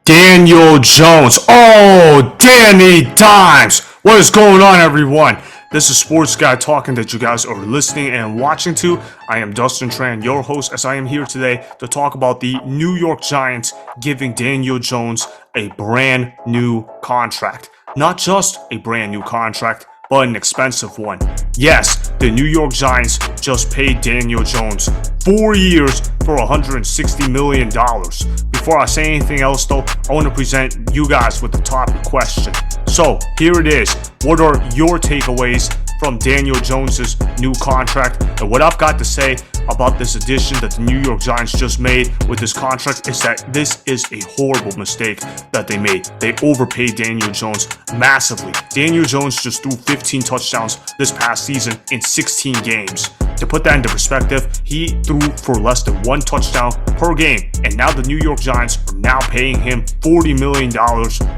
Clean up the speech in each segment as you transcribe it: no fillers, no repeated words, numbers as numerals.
Daniel Jones. Oh, Danny Dimes. What is going on, everyone? This is Sports Guy Talking that you guys are listening and watching to. I am Dustin Tran, your host, as I am here today to talk about the New York Giants giving Daniel Jones a brand new contract. Not just a brand new contract, but an expensive one. Yes, the New York Giants just paid Daniel Jones 4 years for $160 million. Before I say anything else though, I want to present you guys with the topic question. So here it is. What are your takeaways from Daniel Jones's new contract? And what I've got to say about this addition that the New York Giants just made with this contract is that this is a horrible mistake that they made. They overpaid Daniel Jones massively. Daniel Jones just threw 15 touchdowns this past season in 16 games. To put that into perspective, he threw for less than one touchdown per game, and now the New York Giants are now paying him $40 million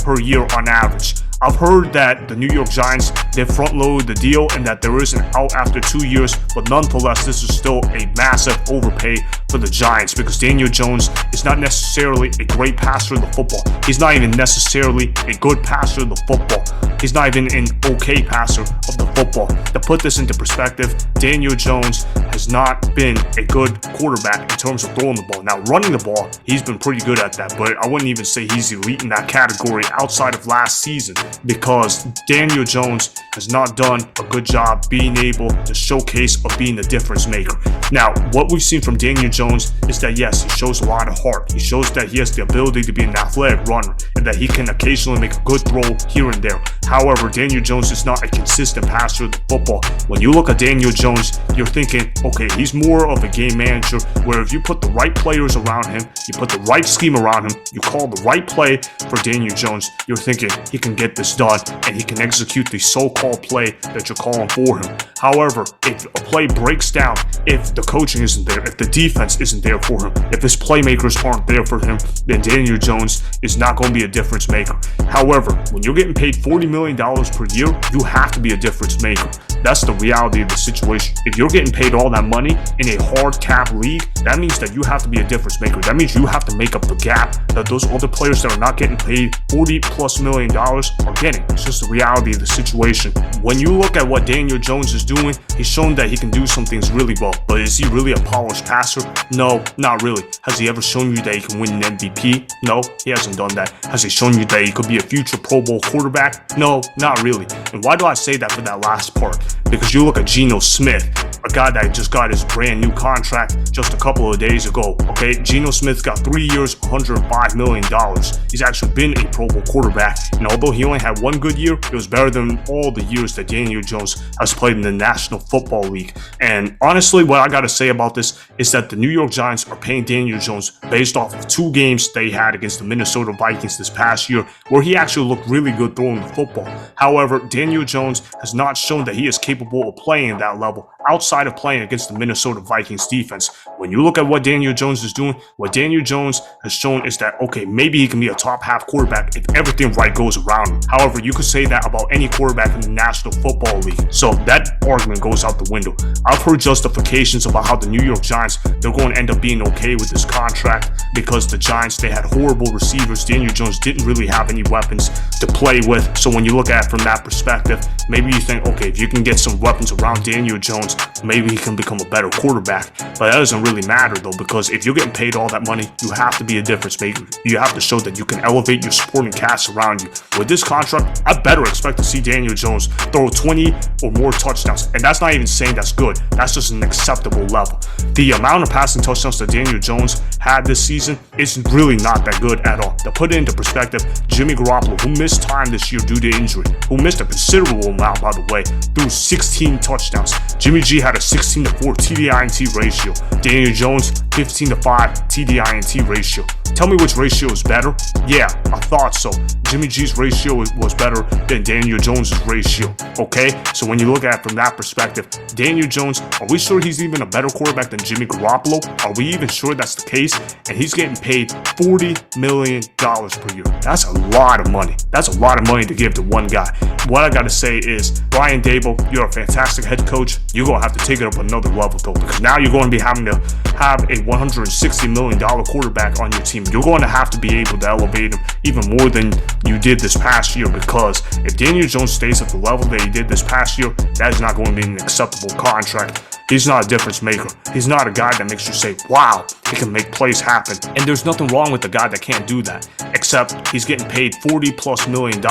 per year on average. I've heard that the New York Giants, they front-loaded the deal and that there is an out after 2 years, but nonetheless, this is still a massive overpay for the Giants because Daniel Jones is not necessarily a great passer of the football. He's not even necessarily a good passer of the football. He's not even an okay passer of the football. To put this into perspective, Daniel Jones has not been a good quarterback in terms of throwing the ball. Now, running the ball, he's been pretty good at that, but I wouldn't even say he's elite in that category outside of last season, because Daniel Jones has not done a good job being able to showcase of being a difference maker. Now, what we've seen from Daniel Jones is that yes, he shows a lot of heart. He shows that he has the ability to be an athletic runner and that he can occasionally make a good throw here and there. However, Daniel Jones is not a consistent passer of the football. When you look at Daniel Jones, you're thinking, okay, he's more of a game manager where if you put the right players around him, you put the right scheme around him, you call the right play for Daniel Jones, you're thinking he can get this done and he can execute the so-called play that you're calling for him. However, if a play breaks down, if the coaching isn't there, if the defense isn't there for him, if his playmakers aren't there for him, then Daniel Jones is not going to be a difference maker. However, when you're getting paid $40 million per year, you have to be a difference maker. That's the reality of the situation. If you're getting paid all that money in a hard cap league, that means that you have to be a difference maker. That means you have to make up the gap that those other players that are not getting paid $40+ million are getting. It's just the reality of the situation. When you look at what Daniel Jones is doing, he's shown that he can do some things really well. But is he really a polished passer? No, not really. Has he ever shown you that he can win an MVP? No, he hasn't done that. Has he shown you that he could be a future Pro Bowl quarterback? No, not really. And why do I say that for that last part? Because you look at Geno Smith, a guy that just got his brand new contract just a couple of days ago. Okay, Geno Smith got 3 years, $105 million. He's actually been a Pro Bowl quarterback, and although he only had one good year, it was better than all the years that Daniel Jones has played in the National Football League. And honestly, what I got to say about this is that the New York Giants are paying Daniel Jones based off of 2 games they had against the Minnesota Vikings this past year, where he actually looked really good throwing the football. However, Daniel Jones has not shown that he is capable of playing at that level outside of playing against the Minnesota Vikings defense. When you look at what Daniel Jones is doing, what Daniel Jones has shown is that, okay, maybe he can be a top half quarterback if everything right goes around him. However, you could say that about any quarterback in the National Football League. So that argument goes out the window. I've heard justifications about how the New York Giants, they're going to end up being okay with this contract because the Giants, they had horrible receivers. Daniel Jones didn't really have any weapons to play with. So when you look at it from that perspective, maybe you think, okay, if you can get some weapons around Daniel Jones, maybe he can become a better quarterback. But that doesn't really matter though, because if you're getting paid all that money, you have to be a difference maker. You have to show that you can elevate your supporting cast around you. With this contract, I better expect to see Daniel Jones throw 20 or more touchdowns. And that's not even saying that's good. That's just an acceptable level. The amount of passing touchdowns that Daniel Jones had this season is really not that good at all. To put it into perspective, Jimmy Garoppolo, who missed time this year due to injury, who missed a considerable amount, by the way, threw 16 touchdowns. Jimmy G had a 16-4 TDI-INT ratio. Daniel Jones, 15-5 TDI-INT ratio. Tell me which ratio is better? Yeah, I thought so. Jimmy G's ratio was better than Daniel Jones' ratio. Okay, so when you look at it from that perspective, Daniel Jones, are we sure he's even a better quarterback than Jimmy Garoppolo? Are we even sure that's the case? And he's getting paid $40 million per year. That's a lot of money. That's a lot of money to give to one guy. What I gotta say is, Brian Daboll, you're a fantastic head coach. You're gonna have to take it up another level though, because now you're going to be having to have a $160 million quarterback on your team. team, you're going to have to be able to elevate him even more than you did this past year, because if Daniel Jones stays at the level that he did this past year, that is not going to be an acceptable contract. He's not a difference maker. He's not a guy that makes you say, wow, he can make plays happen. And there's nothing wrong with the guy that can't do that, except he's getting paid $40+ million.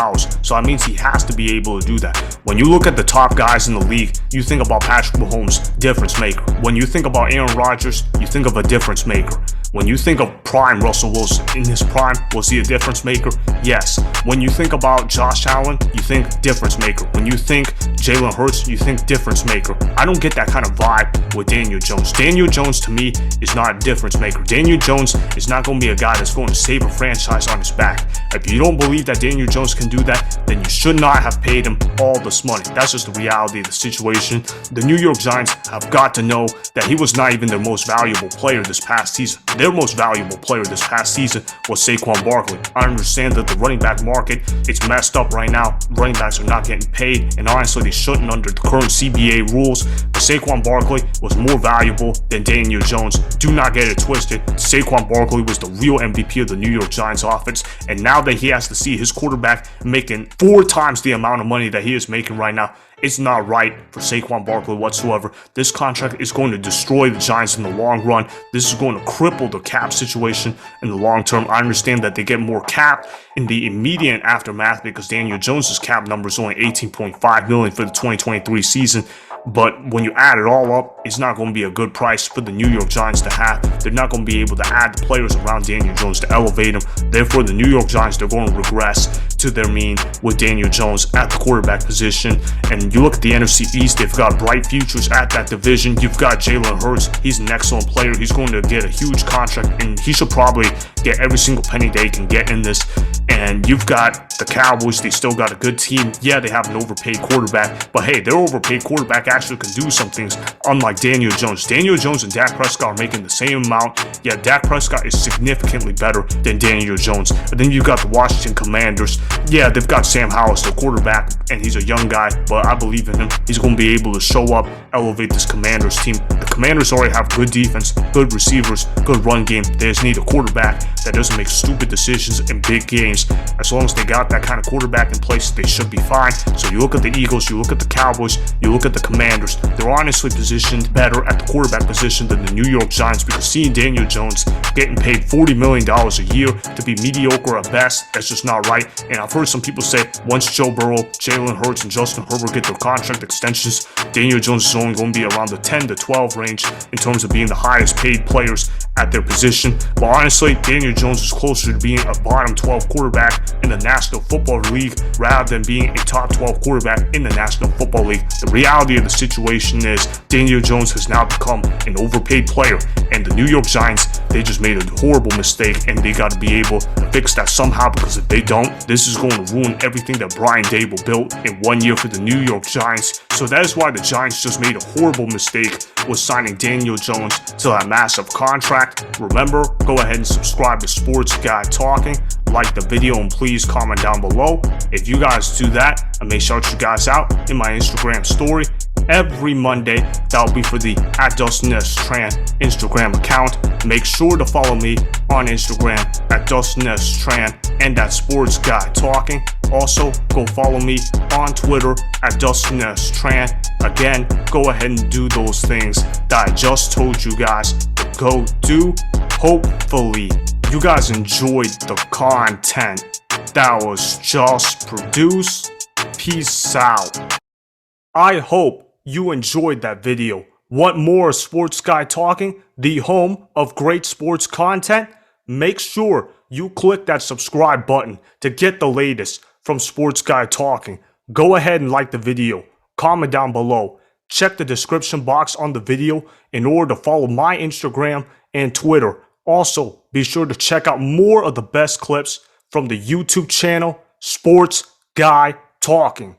So that means he has to be able to do that. When you look at the top guys in the league, you think about Patrick Mahomes, difference maker. When you think about Aaron Rodgers, you think of a difference maker. When you think of prime Russell Wilson, in his prime, was he a difference maker? Yes. When you think about Josh Allen, you think difference maker. When you think Jalen Hurts, you think difference maker. I don't get that kind of vibe with Daniel Jones. Daniel Jones, to me, is not a difference maker. Daniel Jones is not going to be a guy that's going to save a franchise on his back. If you don't believe that Daniel Jones can do that, then you should not have paid him all this money. That's just the reality of the situation. The New York Giants have got to know that he was not even their most valuable player this past season. Their most valuable player this past season was Saquon Barkley. I understand that the running back market is messed up right now. Running backs are not getting paid, and honestly, they shouldn't under the current CBA rules. But Saquon Barkley was more valuable than Daniel Jones. Do not get it twisted. Saquon Barkley was the real MVP of the New York Giants offense, and now that he has to see his quarterback making 4 times the amount of money that he is making right now, it's not right for Saquon Barkley whatsoever. This contract is going to destroy the Giants in the long run. This is going to cripple the cap situation in the long term. I understand that they get more cap in the immediate aftermath because Daniel Jones' cap number is only $18.5 million for the 2023 season. But when you add it all up, it's not going to be a good price for the New York Giants to have. They're not going to be able to add the players around Daniel Jones to elevate him. Therefore, the New York Giants, they're going to regress to their mean with Daniel Jones at the quarterback position. And you look at the NFC East, they've got bright futures at that division. You've got Jalen Hurts. He's an excellent player. He's going to get a huge contract, and he should probably get every single penny they can get in this. And you've got the Cowboys. They still got a good team. Yeah, they have an overpaid quarterback, but hey, their overpaid quarterback actually can do some things, unlike Daniel Jones. Daniel Jones and Dak Prescott are making the same amount. Yeah, Dak Prescott is significantly better than Daniel Jones. And then you've got the Washington Commanders. Yeah, they've got Sam Howell, the quarterback, and he's a young guy, but I believe in him. He's going to be able to show up, elevate this Commanders team. The Commanders already have good defense, good receivers, good run game. They just need a quarterback that doesn't make stupid decisions in big games. As long as they got that kind of quarterback in place, they should be fine. So you look at the Eagles, you look at the Cowboys, you look at the Commanders. They're honestly positioned better at the quarterback position than the New York Giants, because seeing Daniel Jones getting paid $40 million a year to be mediocre at best, that's just not right. And I've heard some people say once Joe Burrow, Jalen Hurts, and Justin Herbert get their contract extensions, Daniel Jones is only going to be around the 10 to 12 range in terms of being the highest paid players at their position. But honestly, Daniel Jones is closer to being a bottom 12 quarterback in the National Football League rather than being a top 12 quarterback in the National Football League. The reality of the situation is Daniel Jones has now become an overpaid player, and the New York Giants, they just made a horrible mistake, and they got to be able to fix that somehow, because if they don't, this is going to ruin everything that Brian Daboll built in 1 year for the New York Giants. So that is why the Giants just made a horrible mistake with signing Daniel Jones to that massive contract. Remember, go ahead and subscribe to Sports Guy Talking, like the video, and please comment down below. If you guys do that, I may shout you guys out in my Instagram story every Monday. That'll be for the @DustinTran Instagram account. Make sure to follow me on Instagram @DustinTran and Sports Guy Talking. Also, go follow me on Twitter @DustinTran. Again, go ahead and do those things that I just told you guys to go do. Hopefully, you guys enjoyed the content that was just produced. Peace out. I hope you enjoyed that video. Want more Sports Guy Talking, the home of great sports content? Make sure you click that subscribe button to get the latest from Sports Guy Talking. Go ahead and like the video, comment down below, check the description box on the video in order to follow my Instagram and Twitter. Also, be sure to check out more of the best clips from the YouTube channel Sports Guy Talking.